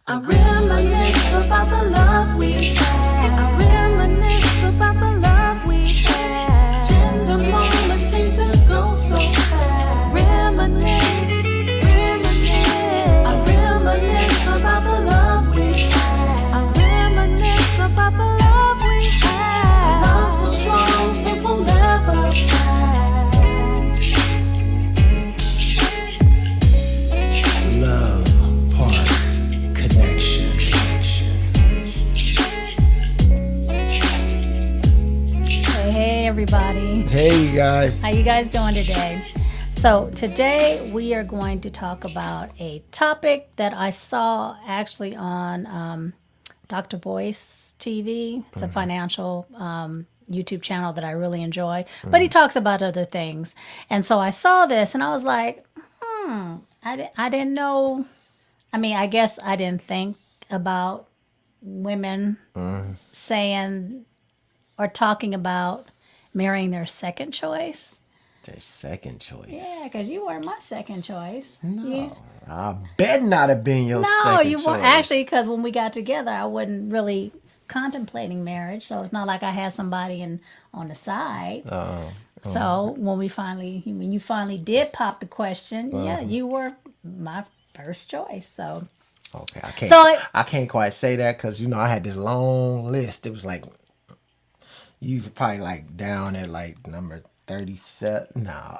I reminisce about the love we had. I reminisce about the love we had. Tender moments seem to go so fast. Reminisce, reminisce. I reminisce about the love we had. I reminisce about the love we had. A love so strong it will never pass. Love Park Connection. Hey everybody. Hey, you guys. How you guys doing today? So today we are going to talk about a topic that I saw actually on Dr. Boyce TV. It's a financial YouTube channel that I really enjoy, but he talks about other things. And so I saw this and I was like, I didn't know. I mean, I guess I didn't think about women saying or talking about marrying their second choice. Their second choice. Yeah, because you weren't my second choice. No, I bet not have been your second choice. No, you weren't. Actually, because when we got together, I wasn't really contemplating marriage. So it's not like I had somebody on the side. So when you finally did pop the question, yeah, you were my first choice. So Okay, I can't. So I can't quite say that because I had this long list. It was like you was probably like down at like number 37. No,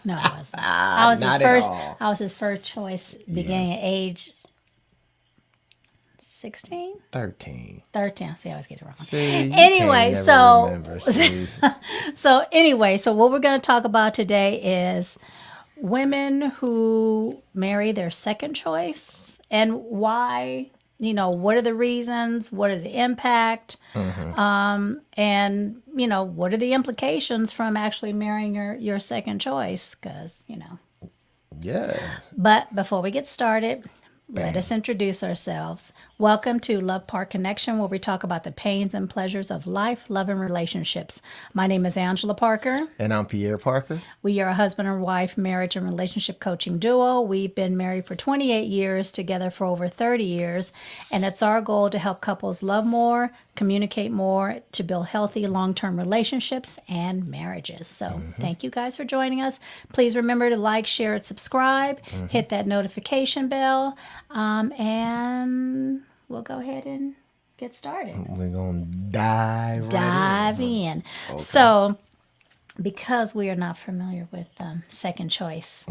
no, I wasn't. I was his not at first. all. I was his first choice, beginning at age 16, 13. 13. See, I always get it wrong. See, you Anyway, can't never so- remember, see. So what we're going to talk about today is women who marry their second choice and why. What are the reasons? What are the impact? And what are the implications from actually marrying your second choice? Because Yeah. But before we get started, let us introduce ourselves. Welcome to Love Park Connection, where we talk about the pains and pleasures of life, love, and relationships. My name is Angela Parker. And I'm Pierre Parker. We are a husband and wife marriage and relationship coaching duo. We've been married for 28 years, together for over 30 years, and it's our goal to help couples love more, communicate more, to build healthy long-term relationships and marriages. So thank you guys for joining us. Please remember to like, share, and subscribe. Hit that notification bell, and we'll go ahead and get started. We're going to dive In. So, because we are not familiar with second choices,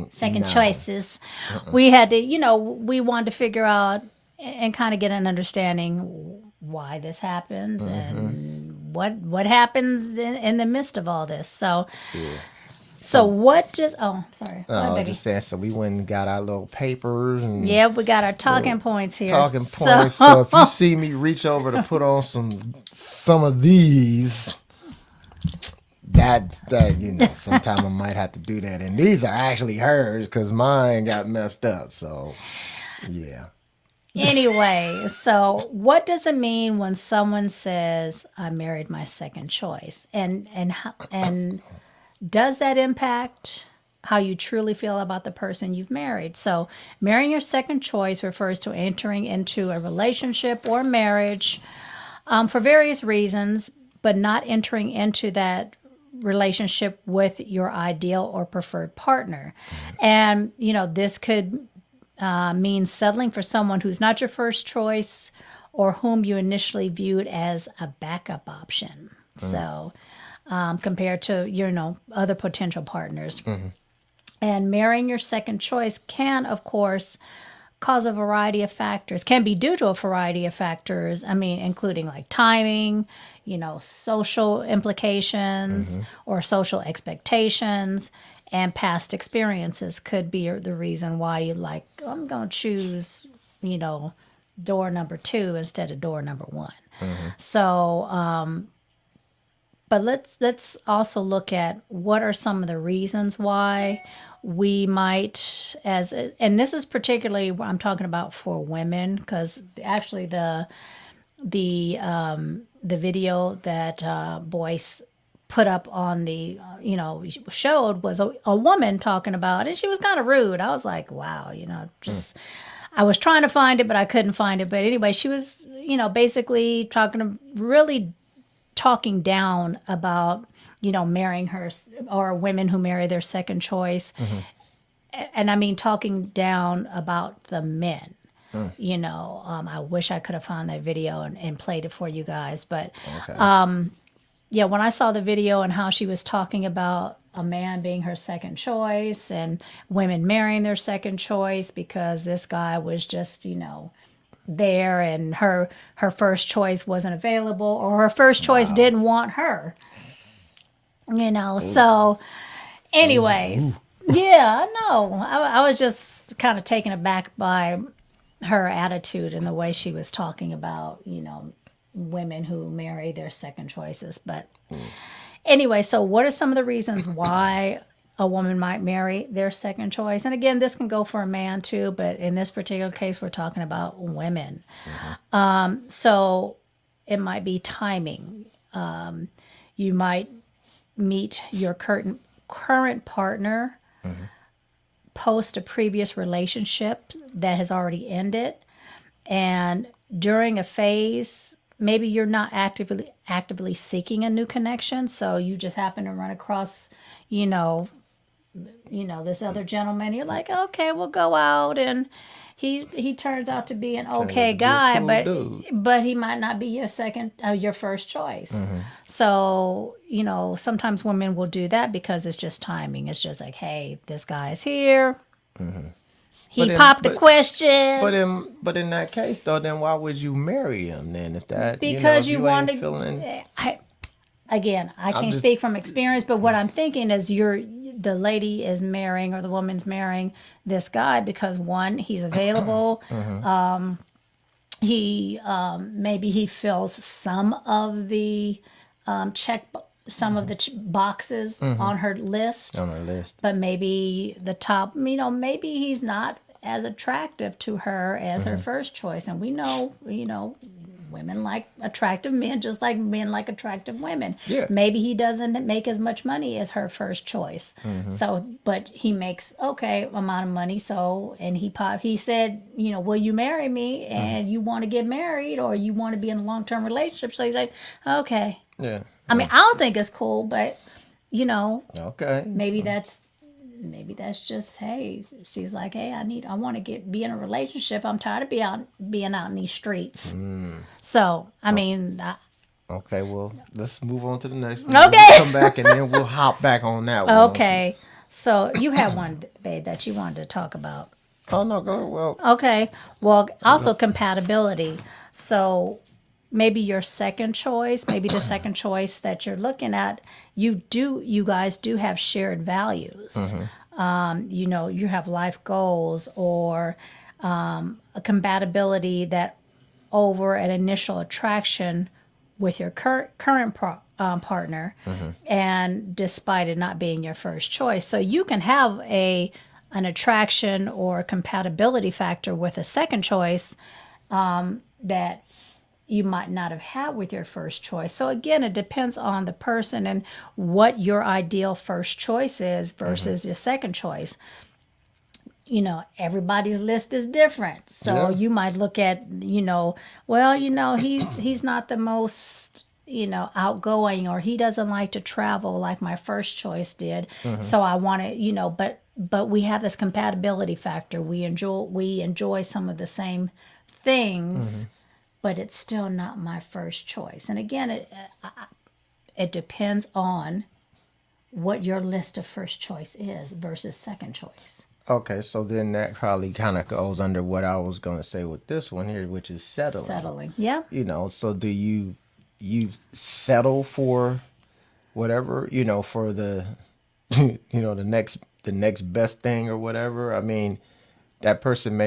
we had to, we wanted to figure out and kind of get an understanding why this happens and what happens in the midst of all this. So, so what does? Oh, sorry. Go ahead, baby. Just saying, so we went and got our little papers and Yeah, we got our talking points here. talking points. So if you see me reach over to put on some of these, that sometime I might have to do that. And these are actually hers because mine got messed up. So yeah. Anyway, so what does it mean when someone says, "I married my second choice," and does that impact how you truly feel about the person you've married? So, marrying your second choice refers to entering into a relationship or marriage for various reasons, but not entering into that relationship with your ideal or preferred partner. And, this could mean settling for someone who's not your first choice or whom you initially viewed as a backup option. So, compared to, other potential partners. And marrying your second choice can, of course, cause a variety of factors, can be due to a variety of factors. I mean, including like timing, social implications or social expectations, and past experiences could be the reason why you I'm going to choose, door number 2 instead of door number 1. So, but let's also look at what are some of the reasons why we might, and this is particularly what I'm talking about for women, because actually the video that Boyce put up on the showed was a woman talking about, and she was kind of rude. I was like, wow, I was trying to find it, but I couldn't find it. But anyway, she was, basically talking down about, marrying her or women who marry their second choice. And I mean, talking down about the men. I wish I could have found that video and played it for you guys. But yeah, when I saw the video and how she was talking about a man being her second choice and women marrying their second choice because this guy was just, there and her first choice wasn't available or her first choice didn't want her. So anyways, yeah, I know. I was just kind of taken aback by her attitude and the way she was talking about, women who marry their second choices. But anyway, so what are some of the reasons why a woman might marry their second choice? And again, this can go for a man too, but in this particular case, we're talking about women. So it might be timing. You might meet your current partner post a previous relationship that has already ended, and during a phase maybe you're not actively seeking a new connection, so you just happen to run across this other gentleman. You're like, okay, we'll go out, and he turns out to be an okay guy, but he might not be your first choice. So sometimes women will do that because it's just timing. It's just like, hey, this guy's here. He popped a question. But in that case though, then why would you marry him then? If that because you want to. feeling... I can't speak from experience, but what I'm thinking is the lady is marrying, or the woman's marrying this guy because one, he's available. Maybe he fills some of the boxes on her list. But maybe the top, maybe he's not as attractive to her as her first choice. And we know, women like attractive men just like men like attractive women. Yeah. Maybe he doesn't make as much money as her first choice. So, but he makes amount of money. So, and he said, will you marry me? And you want to get married, or you want to be in a long-term relationship. So he's like, okay. Yeah. I mean, I don't think it's cool, but okay. maybe that's just, hey, she's like, hey, I want to be in a relationship. I'm tired of being out in these streets. So, I mean, okay, well, let's move on to the next one. Okay. We'll come back and then we'll hop back on that one. Okay. So you have one, babe, that you wanted to talk about. Oh, no, go. Well. Okay. Well, also compatibility. So maybe your second choice, maybe the second choice that you're looking at, you guys do have shared values. You have life goals, or a compatibility that over an initial attraction with your current partner, and despite it not being your first choice. So you can have an attraction or a compatibility factor with a second choice that you might not have had with your first choice. So again, it depends on the person and what your ideal first choice is versus your second choice. Everybody's list is different. So you might look at, he's not the most, outgoing, or he doesn't like to travel like my first choice did. So I want to, but we have this compatibility factor. We enjoy some of the same things. But it's still not my first choice. And again, it depends on what your list of first choice is versus second choice. Okay, so then that probably kind of goes under what I was going to say with this one here, which is settling. Settling, yeah. So do you settle for whatever, for the, the next best thing or whatever? I mean, that person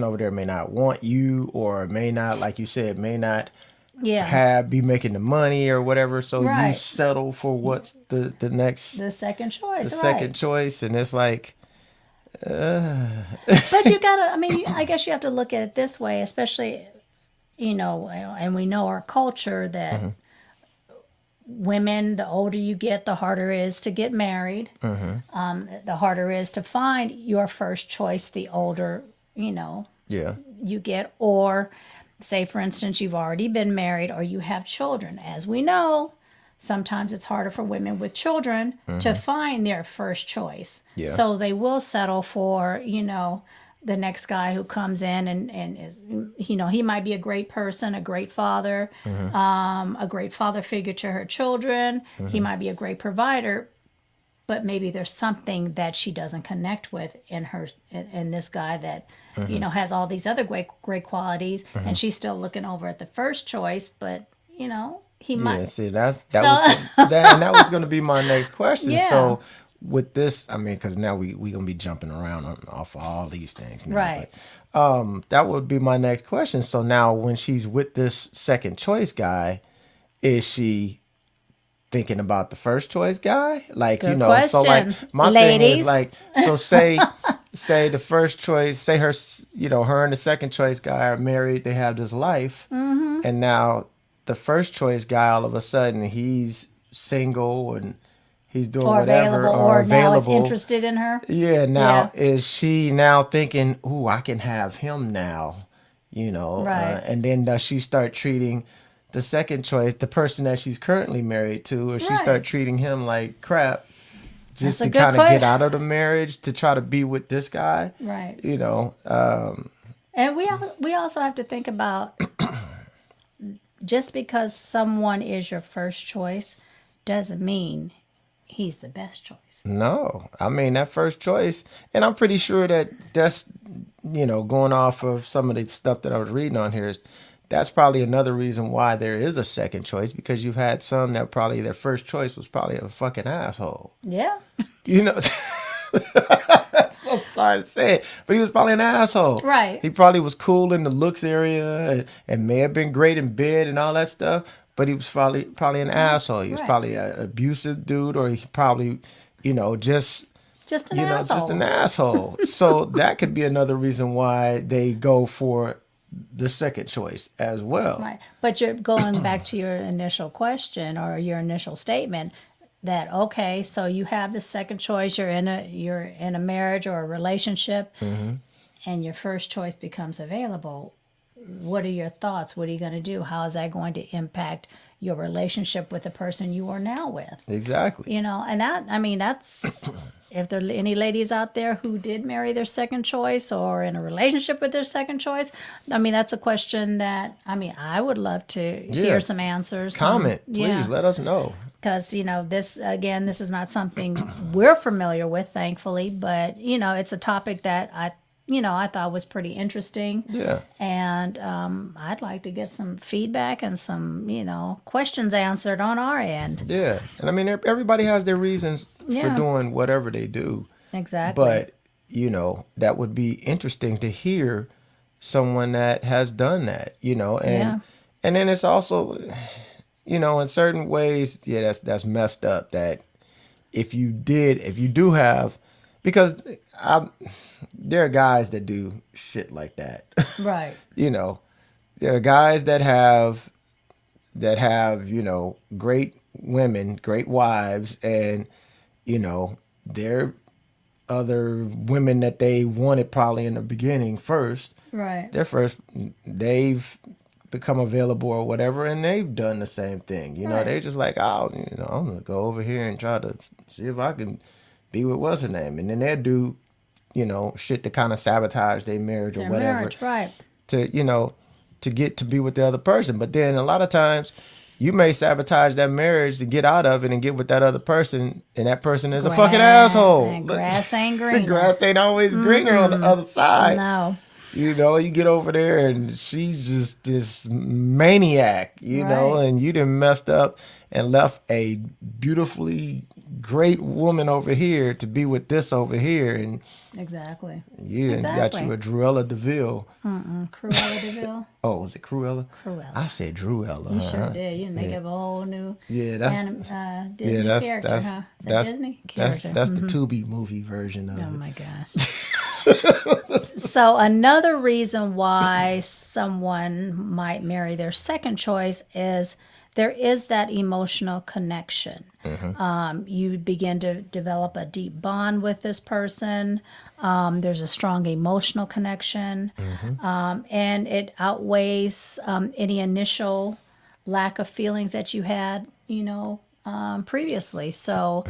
over there may not want you, or may not, like you said, may not be making the money or whatever. So you settle for what's the second choice. The second choice, and it's like, But you gotta, I guess you have to look at it this way, especially, and we know our culture that women, the older you get, the harder it is to get married. The harder it is to find your first choice the older, Yeah. you get. Or say, for instance, you've already been married or you have children. As we know, sometimes it's harder for women with children to find their first choice. Yeah. So they will settle for, the next guy who comes in and is, he might be a great person, a great father, a great father figure to her children. He might be a great provider, but maybe there's something that she doesn't connect with in this guy that, has all these other great qualities, and she's still looking over at the first choice, but, he might. Yeah, see, that was going to be my next question. Yeah. So with this, I mean, because now we going to be jumping around off of all these things now. Right. But, that would be my next question. So now when she's with this second choice guy, is she thinking about the first choice guy? Like, Good so like question. my Ladies. thing is like, so say the first choice, say her, her and the second choice guy are married, they have this life, and now the first choice guy, all of a sudden, he's single and he's doing Or whatever, available, or now is interested in her. Yeah, now is she now thinking, "Ooh, I can have him now," Right. and then does she start treating the second choice, the person that she's currently married to, or she Right. start treating him like crap, just That's a to good kind of question. get out of the marriage to try to be with this guy, Right. And we also have to think about just because someone is your first choice doesn't mean he's the best choice. No, I mean that first choice, and I'm pretty sure that's going off of some of the stuff that I was reading on here, that's probably another reason why there is a second choice, because you've had some that probably their first choice was probably a fucking asshole. Yeah. So sorry to say it, but he was probably an asshole. Right. He probably was cool in the looks area and may have been great in bed and all that stuff, but he was probably an asshole. He was Right. probably an abusive dude, or he probably, just an asshole. just an asshole. So that could be another reason why they go for the second choice as well. Right. But you're going back to your initial question or your initial statement that, okay, so you have the second choice, you're in a marriage or a relationship, and your first choice becomes available. What are your thoughts? What are you going to do? How is that going to impact your relationship with the person you are now with? Exactly. And that's if there are any ladies out there who did marry their second choice or in a relationship with their second choice, that's a question that, I would love to hear some answers. Comment, please, let us know. Because, this is not something we're familiar with, thankfully, but, it's a topic that I thought was pretty interesting. Yeah. And I'd like to get some feedback and some, questions answered on our end. Yeah. And I mean, everybody has their reasons for doing whatever they do. Exactly. But, that would be interesting to hear someone that has done that, and then it's also, in certain ways, that's messed up that if you do have, because there are guys that do shit like that. Right. There are guys that have, great women, great wives, and, they're other women that they wanted probably in the beginning first. Right. They've become available or whatever, and they've done the same thing. They just like, I'm gonna go over here and try to see if I can be with what's her name, and then they'll do, shit to kind of sabotage their marriage or whatever. Marriage, right. To get to be with the other person. But then a lot of times you may sabotage that marriage to get out of it and get with that other person, and that person is a fucking asshole. And grass ain't greener. The grass ain't always greener on the other side. No. You get over there and she's just this maniac, and you done messed up and left a beautifully great woman over here to be with this over here, and Exactly. you done got you a Cruella DeVille. Cruella DeVille. Oh, was it Cruella? Cruella. I said Druella. You sure did. You make up a whole new Yeah, that's Disney character, that's huh? The that's Disney that's character. the Tubi movie version of Oh it. my gosh. So another reason why someone might marry their second choice is there is that emotional connection. You begin to develop a deep bond with this person. There's a strong emotional connection, and it outweighs any initial lack of feelings that you had, previously. So,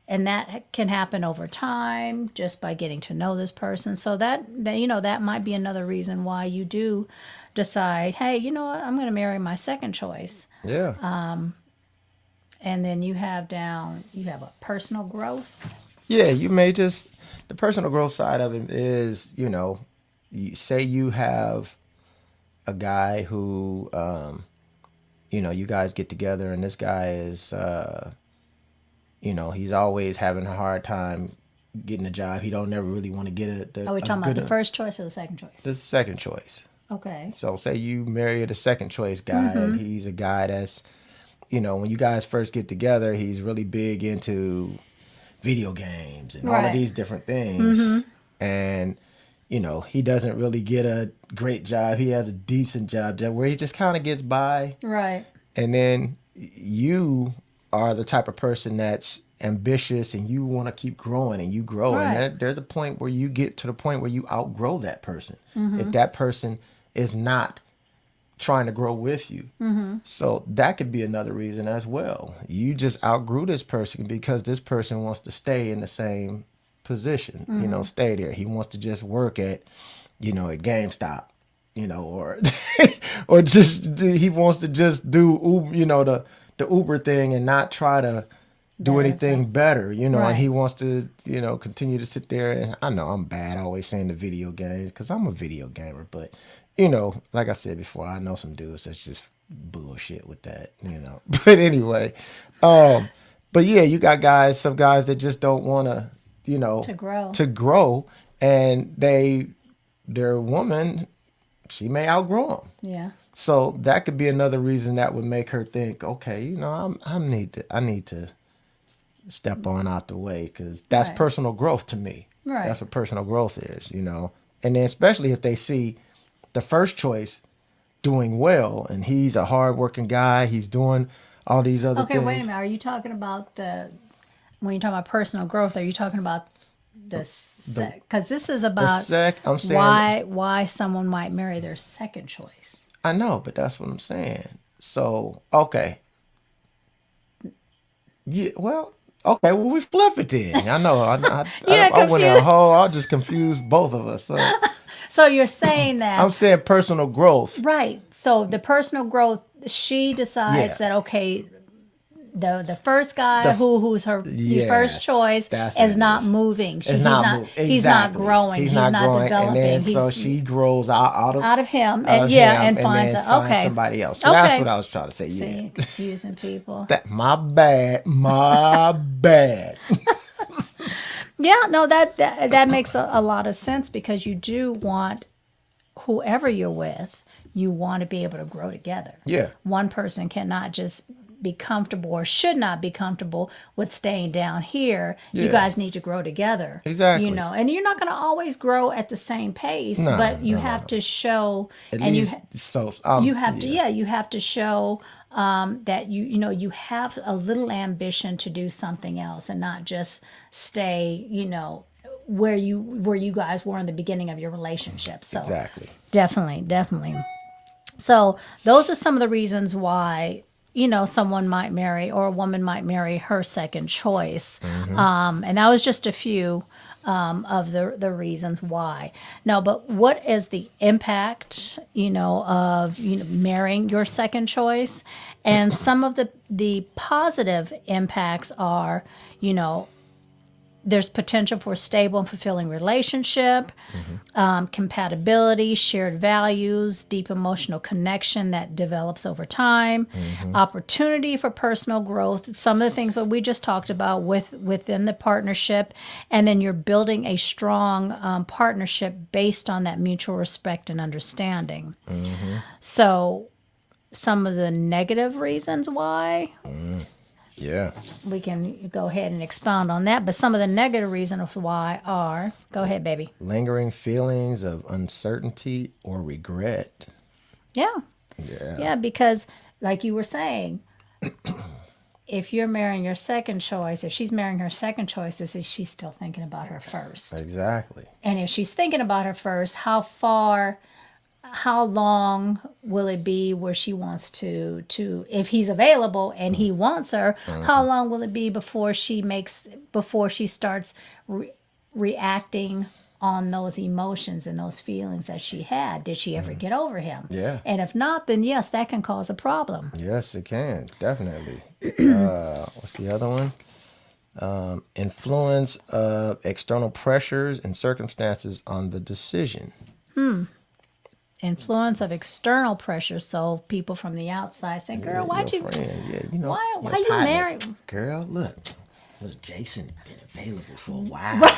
and that can happen over time just by getting to know this person. So that might be another reason why you do decide, hey, you know what, I'm going to marry my second choice. Yeah. And then you have a personal growth. Yeah, you may just, the personal growth side of it is, you say you have a guy who, you guys get together and this guy is, he's always having a hard time getting a job. He don't never really want to get Are we talking about the first choice or the second choice? The second choice. Okay. So say you marry the second choice guy, and he's a guy that's, when you guys first get together, he's really big into video games and all of these different things. And, he doesn't really get a great job. He has a decent job where he just kind of gets by. Right. And then you are the type of person that's ambitious and you want to keep growing and you grow. Right. And there's a point where you get to the point where you outgrow that person. If that person is not trying to grow with you. So that could be another reason as well. You just outgrew this person because this person wants to stay in the same position, stay there. He wants to just work at, at GameStop, or or just he wants to just do, the Uber thing and not try to do anything better, and he wants to, continue to sit there. And I know I'm bad always saying the video games because I'm a video gamer, but like I said before, I know some dudes that's just bullshit with that, But anyway, but yeah, you got some guys that just don't want to, to grow, and their woman, she may outgrow them. Yeah. So that could be another reason that would make her think, okay, I need to step on out the way because that's personal growth to me. Right. That's what personal growth is, And then especially if they see the first choice doing well and he's a hardworking guy, he's doing all these other things. Okay, wait a minute. Are you talking about when you're talking about personal growth, are you talking about because this is about I'm saying why someone might marry their second choice. I know, but that's what I'm saying. So, okay. Yeah, well, okay, well, we flip it then. I know. I went a whole, I'll just confuse both of us. So you're saying that. I'm saying personal growth. Right. So the personal growth, she decides that, okay, the first guy who's her first choice is not moving. He's not growing. He's not developing. And then, so she grows out of him and finds somebody else. So that's what I was trying to say. See, confusing people. My bad. Yeah, no, that makes a lot of sense because you do want whoever you're with, you want to be able to grow together. Yeah. One person cannot just be comfortable or should not be comfortable with staying down here. Yeah. You guys need to grow together. Exactly. And you're not going to always grow at the same pace, but you have to show at and least you have to show that you have a little ambition to do something else and not just stay, where you guys were in the beginning of your relationship. So exactly. Definitely. So those are some of the reasons why someone might marry or a woman might marry her second choice. And that was just a few of the reasons why. Now, but what is the impact, of marrying your second choice? And some of the positive impacts are, there's potential for a stable and fulfilling relationship, compatibility, shared values, deep emotional connection that develops over time, opportunity for personal growth, some of the things that we just talked about within the partnership, and then you're building a strong partnership based on that mutual respect and understanding. So some of the negative reasons why... Yeah. We can go ahead and expound on that. But some of the negative reasons why are, go ahead, baby. Lingering feelings of uncertainty or regret. Yeah. Yeah, because like you were saying, if you're marrying your second choice, if she's marrying her second choice, this is she's still thinking about her first. Exactly. And if she's thinking about her first, how long will it be where she wants to if he's available and he wants her, how long will it be before she starts reacting on those emotions and those feelings that she had? Did she ever get over him? Yeah. And if not, then yes, that can cause a problem. Yes, it can. Definitely. What's the other one? Influence of external pressures and circumstances on the decision. Influence of external pressure, so people from the outside say, girl, why'd you why you married? Girl, look, Jason been available for a while.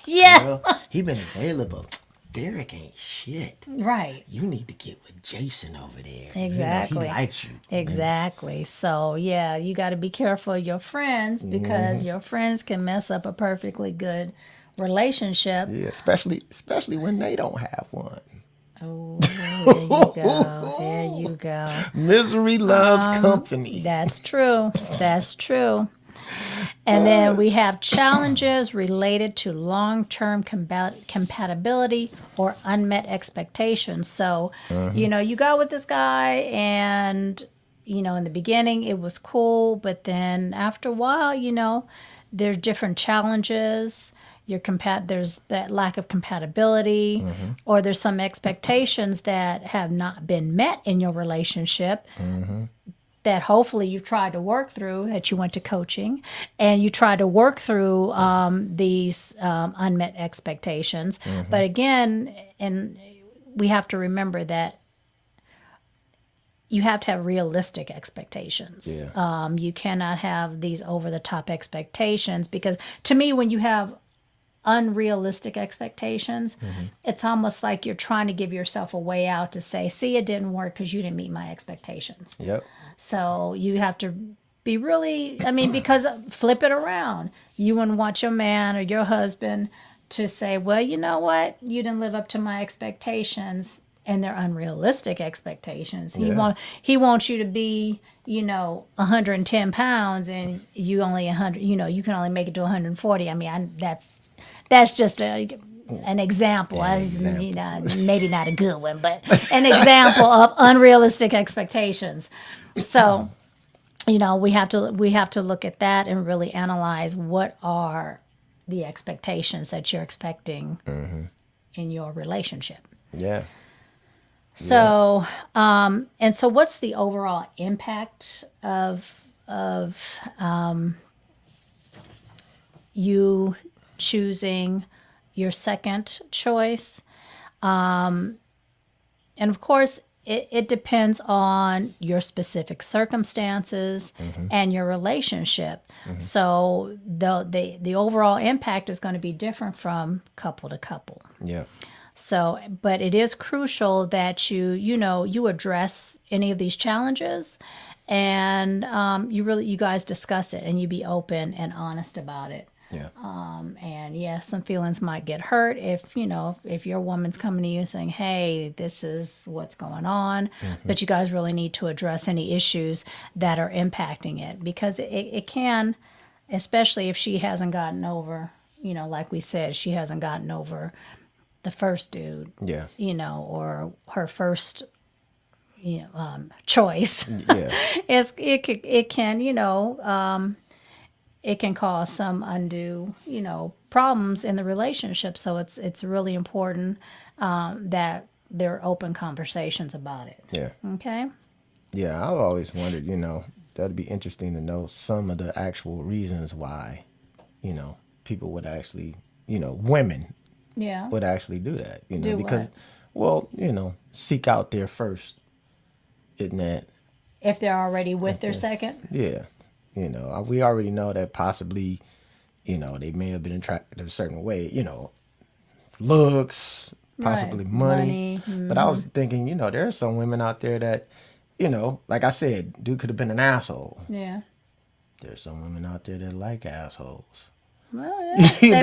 Yeah. Girl, he been available. Derek ain't shit. Right. You need to get with Jason over there. Exactly. He likes you. Exactly. So yeah, you got to be careful of your friends, because your friends can mess up a perfectly good relationship. Yeah, especially when they don't have one. Oh, there you go. There you go. Misery loves company. That's true. That's true. And then we have challenges related to long-term compatibility or unmet expectations. So, you got with this guy and, in the beginning it was cool, but then after a while, there's different challenges. There's that lack of compatibility, or there's some expectations that have not been met in your relationship. That hopefully you've tried to work through, that you went to coaching and you tried to work through these unmet expectations. But again, and we have to remember that you have to have realistic expectations. Yeah. You cannot have these over-the-top expectations, because to me, when you have unrealistic expectations, it's almost like you're trying to give yourself a way out to say, see, it didn't work because you didn't meet my expectations. Yep. So you have to be really, because flip it around. You wouldn't want your man or your husband to say, well, you know what? You didn't live up to my expectations, and they're unrealistic expectations. He wants you to be, 110 pounds and you only 100, you can only make it to 140. That's just an example, maybe not a good one, but an example of unrealistic expectations. So, we have to look at that and really analyze what are the expectations that you're expecting in your relationship. Yeah. So, and so what's the overall impact of you choosing your second choice? And of course, it depends on your specific circumstances and your relationship. So the overall impact is going to be different from couple to couple. Yeah. So, but it is crucial that you address any of these challenges, and you guys discuss it and you be open and honest about it. Yeah. And some feelings might get hurt if your woman's coming to you saying, hey, this is what's going on, but you guys really need to address any issues that are impacting it, because it can, especially if she hasn't gotten over, like we said, she hasn't gotten over the first dude, Yeah. Or her first, choice. Yeah. It can cause some undue, problems in the relationship. So it's really important that there are open conversations about it. Yeah. Okay. Yeah, I've always wondered, that'd be interesting to know some of the actual reasons why, people would actually, women Yeah. would actually do that, Do because, what? well, seek out their first, isn't that? If they're already with their second. Yeah. We already know that possibly, they may have been attracted a certain way, looks, possibly Right. money. Money. But I was thinking, there are some women out there that, like I said, dude could have been an asshole. Yeah. There's some women out there that like assholes. Well, yeah. They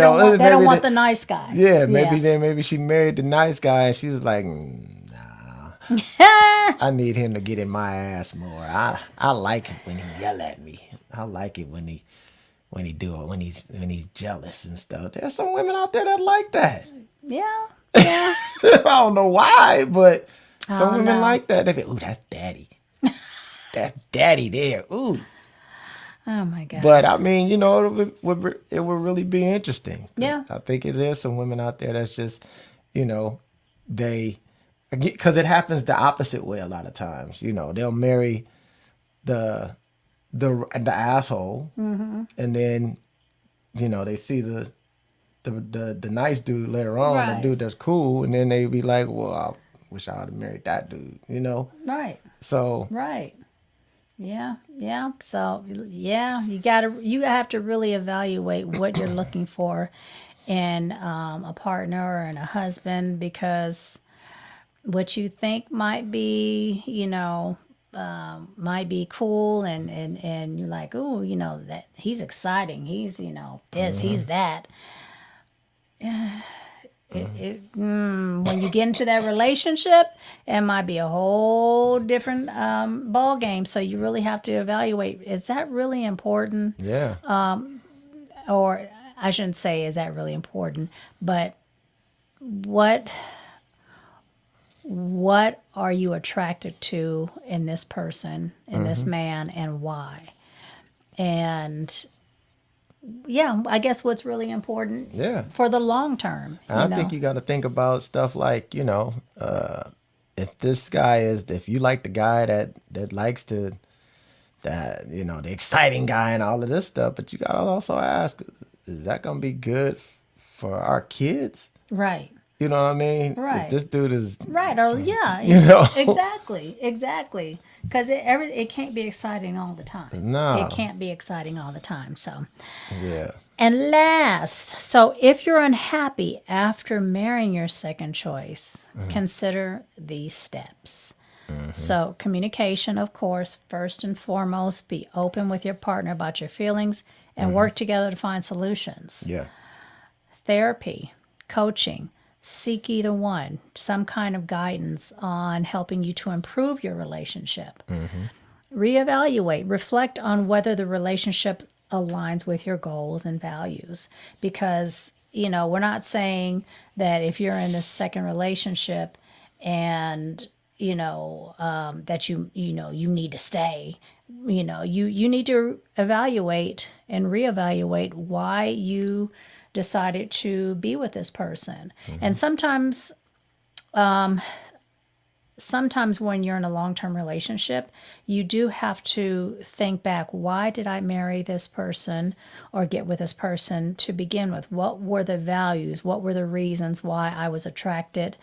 don't want the nice guy. Yeah, maybe she married the nice guy and she was like, nah. I need him to get in my ass more. I like it when he yell at me. I like it when he do it when he's jealous and stuff. There's some women out there that like that. Yeah. Yeah. I don't know why, but some don't women know. like that. They be, ooh, that's daddy. That's daddy there. Ooh. Oh my God. But I mean, you know, it would really be interesting. Yeah. I think it is some women out there that's just, you know, because it happens the opposite way a lot of times. You know, they'll marry the asshole, and then, you know, they see the nice dude later on, Right. the dude that's cool, and then they be like, well, I wish I would have married that dude. You know, Right. so Right. Yeah. Yeah. So yeah, you have to really evaluate what you're looking for in a partner or in a husband, because what you think might be, might be cool, and you're like, oh, that he's exciting. He's, this, he's that. When you get into that relationship, it might be a whole different ball game. So you really have to evaluate: is that really important? yeah, Or I shouldn't say is that really important, but what are you attracted to in this person, in this man, and why? And yeah, I guess what's really important yeah. for the long term. I think you got to think about stuff like, you know, if you like the guy that likes to, that, you know, the exciting guy and all of this stuff, but you got to also ask, is that going to be good for our kids? Right. You know what I mean? Right. If this dude is, Right. Or yeah. you know, Exactly. Because it can't be exciting all the time. No. It can't be exciting all the time. So. yeah, And last, so if you're unhappy after marrying your second choice, consider these steps. So, communication, of course, first and foremost, be open with your partner about your feelings and work together to find solutions. yeah, Therapy, coaching, seek either one, some kind of guidance on helping you to improve your relationship. Reevaluate, reflect on whether the relationship aligns with your goals and values, because we're not saying that if you're in this second relationship and that you need to stay. You need to evaluate and reevaluate why you decided to be with this person. And sometimes when you're in a long-term relationship, you do have to think back, why did I marry this person or get with this person to begin with? What were the values? What were the reasons why I was attracted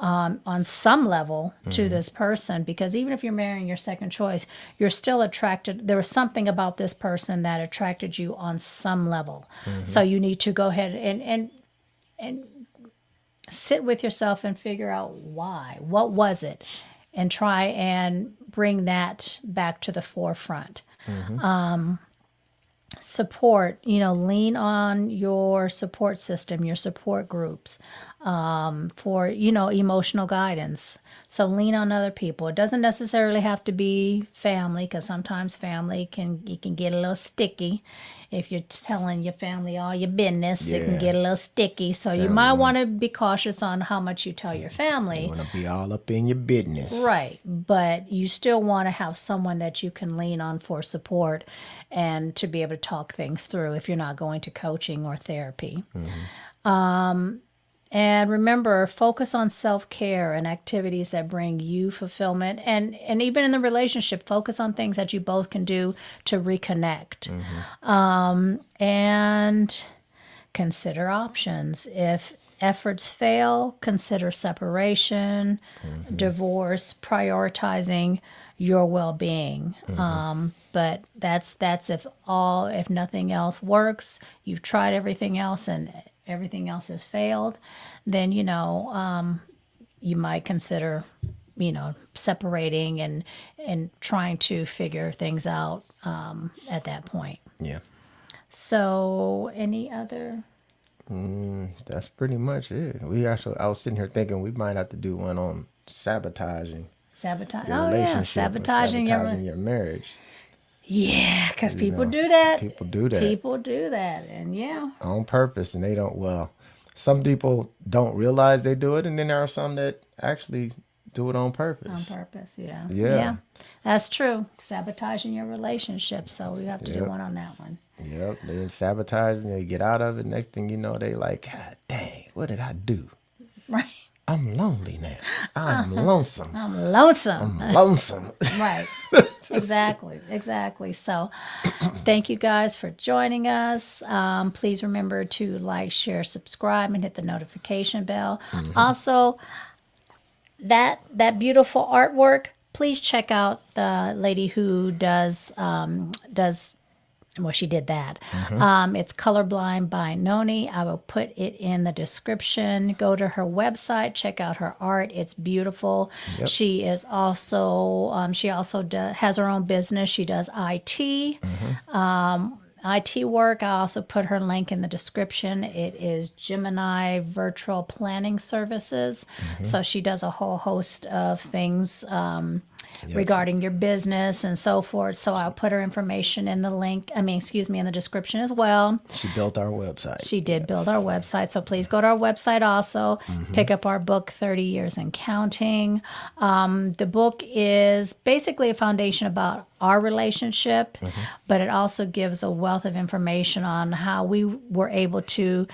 on some level to this person? Because even if you're marrying your second choice, you're still attracted. There was something about this person that attracted you on some level. So you need to go ahead and sit with yourself and figure out why. What was it? And try and bring that back to the forefront. Support, lean on your support system, your support groups, for, emotional guidance. So lean on other people. It doesn't necessarily have to be family, because sometimes family can get a little sticky. If you're telling your family all your business, it can Yeah. get a little sticky. So you might want to be cautious on how much you tell your family. you want to be all up in your business. Right. But you still want to have someone that you can lean on for support and to be able to talk things through if you're not going to coaching or therapy. And remember, focus on self-care and activities that bring you fulfillment. And even in the relationship, focus on things that you both can do to reconnect. And consider options. If efforts fail, consider separation, divorce, prioritizing your well-being. But that's if nothing else works, you've tried everything else and everything else has failed, then you might consider separating and trying to figure things out at that point. Yeah. So any other? That's pretty much it. I was sitting here thinking we might have to do one on sabotaging Sabotage. your Oh yeah, relationship, or sabotaging your marriage. Yeah, because people know, do that. people do that. People do that, and yeah. On purpose, and they don't. Well, some people don't realize they do it, and then there are some that actually do it on purpose. On purpose, yeah. Yeah. That's true. Sabotaging your relationship. So we have to do Yep. one on that one. Yep, they sabotage and they get out of it. Next thing you know, they like, God dang, what did I do? Right. I'm lonely now. I'm lonesome. I'm lonesome. I'm lonesome. Right. Exactly. So thank you guys for joining us. Please remember to like, share, subscribe, and hit the notification bell. Also, that beautiful artwork, please check out the lady who does well, she did that. It's Colorblind by Noni. I will put it in the description. Go to her website, check out her art. It's beautiful. Yep. She is also has her own business. She does IT. IT work. I also put her link in the description. It is Gemini Virtual Planning Services. So she does a whole host of things regarding your business and so forth. So I'll put her information in the in the description as well. She built our website. She did build our website. So please go to our website also. Pick up our book, 30 Years and Counting. The book is basically a foundation about our relationship, but it also gives a wealth of information on how we were able to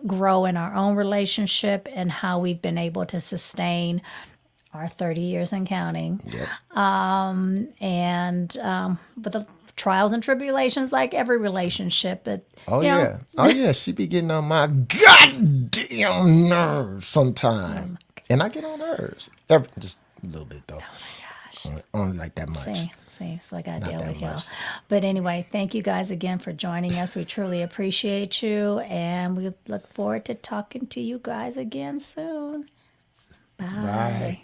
grow in our own relationship and how we've been able to sustain our 30 years and counting. Yep. But the trials and tribulations, like every relationship. But, Oh you know, yeah. Oh yeah. She be getting on my goddamn nerves sometime. And I get on hers. Just a little bit though. Only like that much. See, so I got to Not deal that with y'all. much. But anyway, thank you guys again for joining us. We truly appreciate you, and we look forward to talking to you guys again soon. Bye. Bye.